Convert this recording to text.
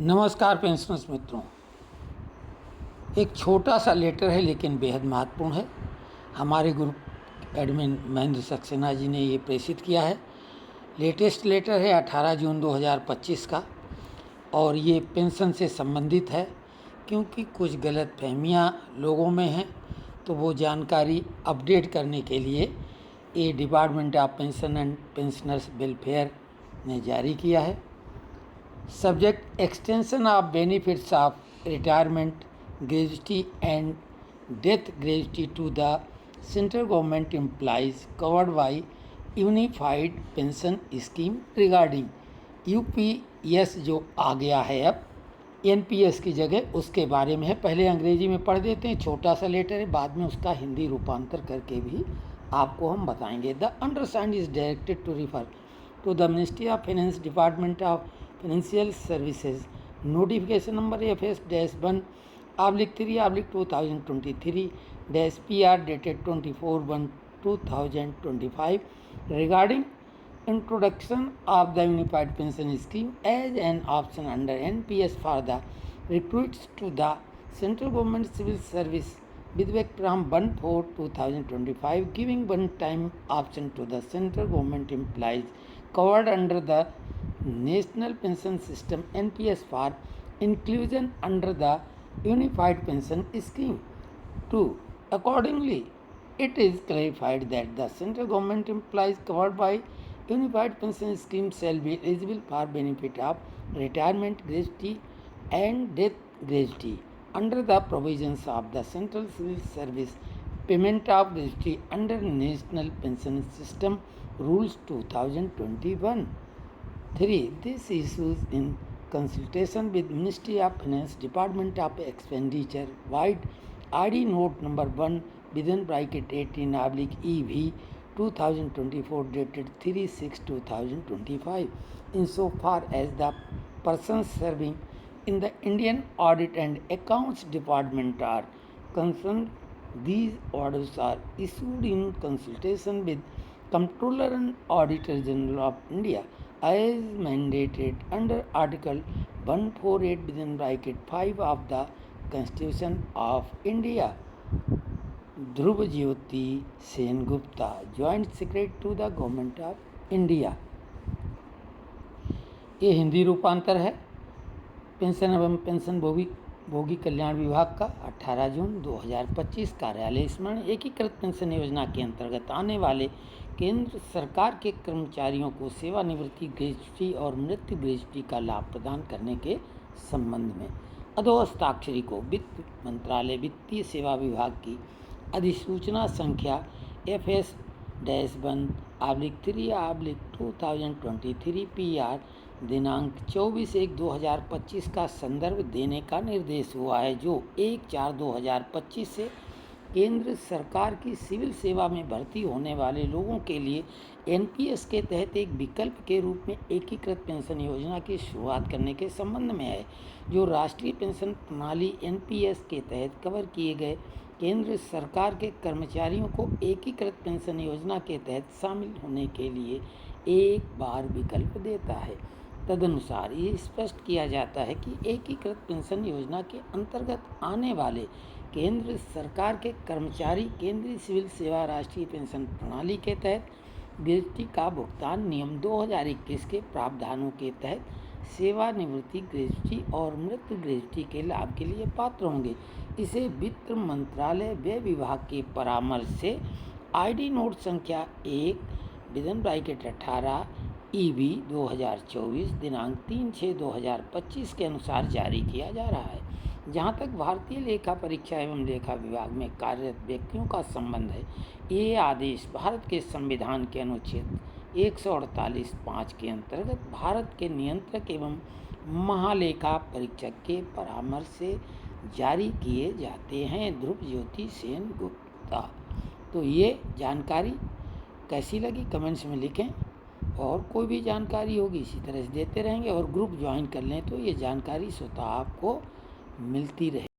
नमस्कार पेंशनर्स मित्रों, एक छोटा सा लेटर है लेकिन बेहद महत्वपूर्ण है। हमारे ग्रुप एडमिन महेंद्र सक्सेना जी ने ये प्रेषित किया है। लेटेस्ट लेटर है 18 जून 2025 का और ये पेंशन से संबंधित है। क्योंकि कुछ गलत फहमियाँ लोगों में हैं तो वो जानकारी अपडेट करने के लिए ये department of pension and pensioners welfare ने जारी किया है। Subject: extension of benefits of retirement gratuity and death gratuity to the central government employees covered by Unified Pension Scheme regarding UPS जो आ गया है अब NPS की जगह, उसके बारे में है। पहले अंग्रेजी में पढ़ देते हैं, छोटा सा लेटर है, बाद में उसका हिंदी रूपांतर करके भी आपको हम बताएंगे। The undersigned is directed to refer to the Ministry of Finance, Department of Financial Services, notification number FS-1/3/2023-PR dated 24/1/2025 regarding introduction of the Unified Pension Scheme as an option under NPS for the recruits to the Central Government Civil Service with effect from 1/4/2025, giving one-time option to the Central Government employees covered under the National Pension System NPS for inclusion under the Unified Pension Scheme. 2. Accordingly, it is clarified that the Central Government employees covered by Unified Pension Scheme shall be eligible for benefit of retirement gratuity and death gratuity under the provisions of the Central Civil Service Payment of Gratuity under National Pension System Rules 2021. 3. This issues in consultation with Ministry of Finance, Department of Expenditure, wide ID note number 1(18/EV 2024 dated 3/6/2025 insofar as the persons serving in the Indian Audit and Accounts Department are concerned. These orders are issued in consultation with Comptroller and Auditor General of India as mandated under Article 148(5) of the Constitution of India. Dhruv Jyoti Sengupta, joint secretary to the government of India. ये हिंदी रूपांतर है pension एवं pension भोगी कल्याण विभाग का 18 जून 2025। कार्यालय स्मरण: एकीकृत पेंशन योजना के अंतर्गत आने वाले केंद्र सरकार के कर्मचारियों को सेवानिवृत्ति ग्रेच्युटी और मृत्यु ग्रेच्युटी का लाभ प्रदान करने के संबंध में अधोहस्ताक्षरी को वित्त मंत्रालय वित्तीय सेवा विभाग की अधिसूचना संख्या FS-1/3/2023 दिनांक 24/1/2025 का संदर्भ देने का निर्देश हुआ है, जो 1/4/2025 से केंद्र सरकार की सिविल सेवा में भर्ती होने वाले लोगों के लिए NPS के तहत एक विकल्प के रूप में एकीकृत पेंशन योजना की शुरुआत करने के संबंध में है, जो राष्ट्रीय पेंशन प्रणाली NPS के तहत कवर किए गए केंद्र सरकार के कर्मचारियों को एकीकृत पेंशन योजना के तहत शामिल होने के लिए एक बार विकल्प देता है। तदनुसार ये स्पष्ट किया जाता है कि एकीकृत पेंशन योजना के अंतर्गत आने वाले केंद्र सरकार के कर्मचारी केंद्रीय सिविल सेवा राष्ट्रीय पेंशन प्रणाली के तहत ग्रेच्युटी का भुगतान नियम 2021 के प्रावधानों के तहत सेवानिवृत्ति ग्रेच्युटी और मृत्यु ग्रेच्युटी के लाभ के लिए पात्र होंगे। इसे वित्त मंत्रालय व्यय विभाग के परामर्श से ID नोट संख्या 1(18) EV 2024 दिनांक 3/6/2025 के अनुसार जारी किया जा रहा है। जहाँ तक भारतीय लेखा परीक्षा एवं लेखा विभाग में कार्यरत व्यक्तियों का संबंध है, ये आदेश भारत के संविधान के अनुच्छेद 148(5) के अंतर्गत भारत के नियंत्रक एवं महालेखा परीक्षक के परामर्श से जारी किए जाते हैं। ध्रुव ज्योति सेनगुप्ता। तो ये जानकारी कैसी लगी कमेंट्स में लिखें, और कोई भी जानकारी होगी इसी तरह से देते रहेंगे, और ग्रुप ज्वाइन कर लें तो ये जानकारी स्वतः आपको मिलती रहे।